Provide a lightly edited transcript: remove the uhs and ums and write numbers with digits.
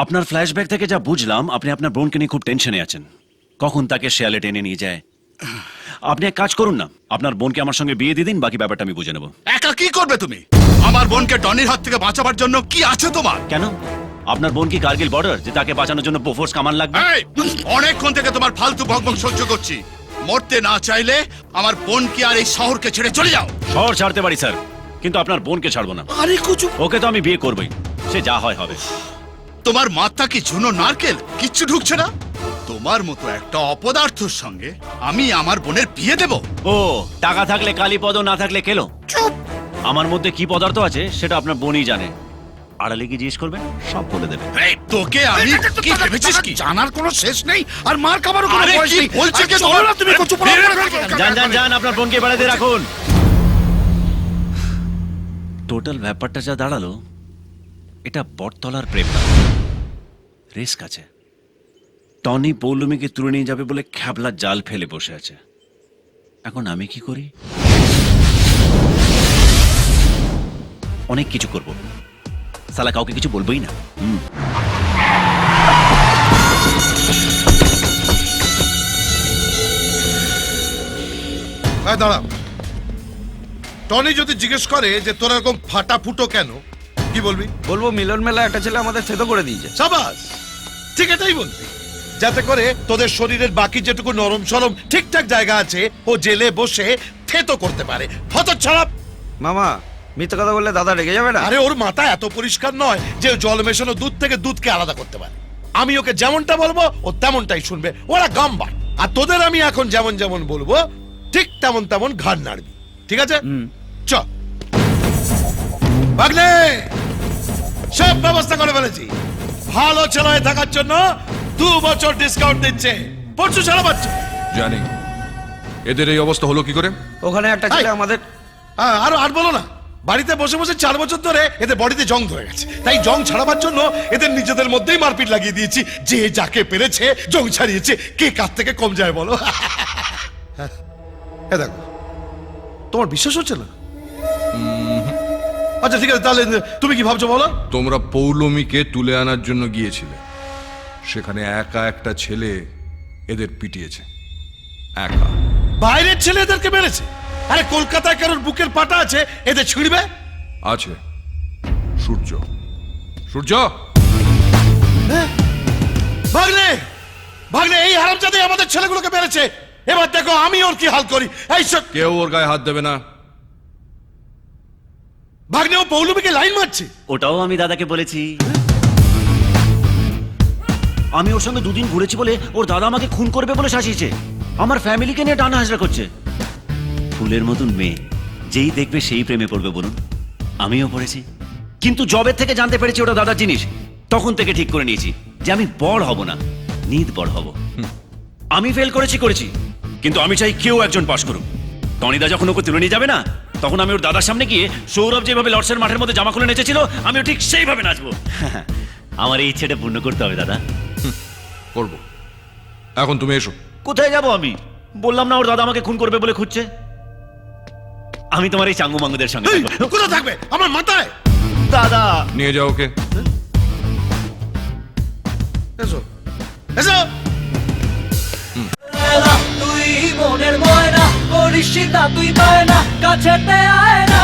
আপনার ফ্ল্যাশব্যাক থেকে যা বুঝলাম আপনি আপনার বোনকে নিয়ে খুব টেনশনে আছেন, কখন তাকে শেয়ালে টেনে নিয়ে যায়। আপনি এক কাজ করুন না, আপনার বোনকে আমার সঙ্গে বিয়ে দিয়ে দিন, বাকি ব্যাপারটা আমি বুঝে নেব। একা কি করবে তুমি? আমার বোনকে ডনির হাত থেকে বাঁচাবার জন্য কি আছে তোমার? কেন, আপনার বোন কি কার্গিল বর্ডার যে তাকে বাঁচানোর জন্য বোফোর্স কামান লাগবে? এই, অনেকক্ষণ থেকে তোমার ফালতু বকবক সহ্য করছি। মরতে না চাইলে আমার বোনকে আর এই শহরকে ছেড়ে চলে যাও। শহর ছাড়তে পারি স্যার, কিন্তু আপনার বোনকে ছাড়বো না। আরে কুচু, ওকে তো আমি বিয়ে করবই, সে যা হয় হবে। তোমার মাথা কি ঝুনো নারকেল? কিচ্ছু ঢুকছে না। তোমার মতো একটা অপদার্থর সঙ্গে আমি আমার বোনের বিয়ে দেব? ও, টাকা থাকলে কালীপদ, না থাকলে কেলো। চুপ! আমার মধ্যে কি পদার্থ আছে সেটা আপনার বোনই জানে, আড়ালে কি জিজ্ঞেস করবেন, সব বলে দেবে। এই, তোকে আমি কি ভেবেছিস কি? জানার কোনো শেষ নেই আর মার খাবারও কোনো আরে বয়স কি নেই। বলছে কে? চলো না তুমি কচু পোড়া যান যান যান, আপনার বোনকে বাড়িতে রাখুন। টোটাল ব্যাপারটা যা দাঁড়ালো, এটা বটতলার প্রেম না, রিস্ক আছে। টনি পৌলমীকে তুলে নিয়ে যাবে বলে খ্যাবলা জাল ফেলে বসে আছে। এখন আমি কি করি? অনেক কিছু করব, সালা কাউকে কিছু বলবোই না। হ্যাঁ দাঁড়া, টনি যদি জিজ্ঞেস করে যে তোরা এরকম ফাটা ফুটো কেন, কি বলবি? বলবো মিলন মেলা একটা ছেলে আমাদের থেতো করে দিয়েছে। সাবাস, ঠিক এটাই বলবি, যাতে করে তোদের শরীরের বাকি যেটুকু নরম সরম ঠিকঠাক জায়গা আছে ও জেলে বসে থেতো করতে পারে। হতচ্ছাড়া! মামা মিথ্যে কথা বললে দাদা রেগে যাবে না? আরে ওর মাথা এত পরিষ্কার নয় যে ও জল মেশানো দুধ থেকে দুধকে আলাদা করতে পারে। আমি ওকে যেমনটা বলবো ও তেমনটাই শুনবে, ওরা গাম্বার। আর তোদের আমি এখন যেমন যেমন বলবো ঠিক তেমন তেমন ঘাড় নাড়বি, ঠিক আছে? চ ভাগ্নে, সব ব্যবস্থা করে ফেলেছি। ভালো ছেলে হয়ে থাকার জন্য 2 বছর ডিসকাউন্ট দিচ্ছে। পরশু ছাড়া পাচ্ছে। জানি এদের এই অবস্থা হলো কি করে। ওখানে একটা ছেলে আমাদের আর বলো না, বাড়িতে বসে বসে 4 বছর ধরে এদের বডিতে জং ধরে গেছে। তাই জং ছাড়াবার জন্য এদের নিজেদের মধ্যেই মারপিট লাগিয়ে দিয়েছি। যে যাকে পেরেছে জং ছাড়িয়েছে, কে কার থেকে কম যায় বলো? হ্যাঁ দেখো, তোমার বিশ্বাস হচ্ছে না? আচ্ছা ঠিক আছে, তাহলে তুমি কি ভাবছো বলো? তোমরা পৌলমীকে তুলে আনার জন্য গিয়েছিলে, সেখানে একা একটা ছেলে এদের পিটিয়েছে। একা। বাইরের ছেলে এদেরকে মেরেছে? আরে কলকাতায় কারোর বুকের পাটা আছে এদের ছিঁড়বে? আছে সূর্য। সূর্য, ভাগ্নে, ভাগ্নে, এই হারামজাদী আমাদের ছেলেগুলোকে মেরেছে। এবার দেখো আমি ওর কি হাল করি। এই কেউ ওর গায়ে হাত দেবে না। ভাগ্নে, ও পৌলমীকে লাইন মারছে। ওটাও আমি দাদাকে বলেছি। আমি ওর সঙ্গে 2 দিন ঘুরেছি বলে ওর দাদা আমাকে খুন করবে বলে শাসিয়েছে। আমার ফ্যামিলিকে নিয়ে টানা হাজরা করছে। ফুলের মতন মেয়ে যেই দেখবে সেই প্রেমে পড়বে বলুন, আমিও পড়েছি। কিন্তু জবের থেকে জানতে পেরেছি ওটা দাদার জিনিস, তখন থেকে ঠিক করে নিয়েছি যে আমি বড় হব না, নিদ বড় হব। আমি ফেল করেছি, কিন্তু আমি চাই কেউ একজন পাস করুক। টনিদা যখন ওকে তুলে নিয়ে যাবে না, তখন আমি ওর দাদার সামনে গিয়ে সৌরভ যেভাবে লর্ডসের মাঠের মধ্যে জামা খুলে নেচেছিল, আমিও ঠিক সেইভাবে নাচবো। আমার এই ইচ্ছেটা পূর্ণ করতে হবে দাদা। করব। এখন তুমি এসো। কোথায় যাব আমি? বললাম না ওর দাদা আমাকে খুন করবে বলে খুঁজছে। আমি তোমার এই চাঙ্গু মাঙ্গুদের সঙ্গে এই, থাকবো। কোথায় থাকবে? আমার মাথায়। দাদা নিয়ে যাও ওকে। এসো, এসো। তুই মনের ময়না করিস না, তুই পায় না কাছেতে আয় না।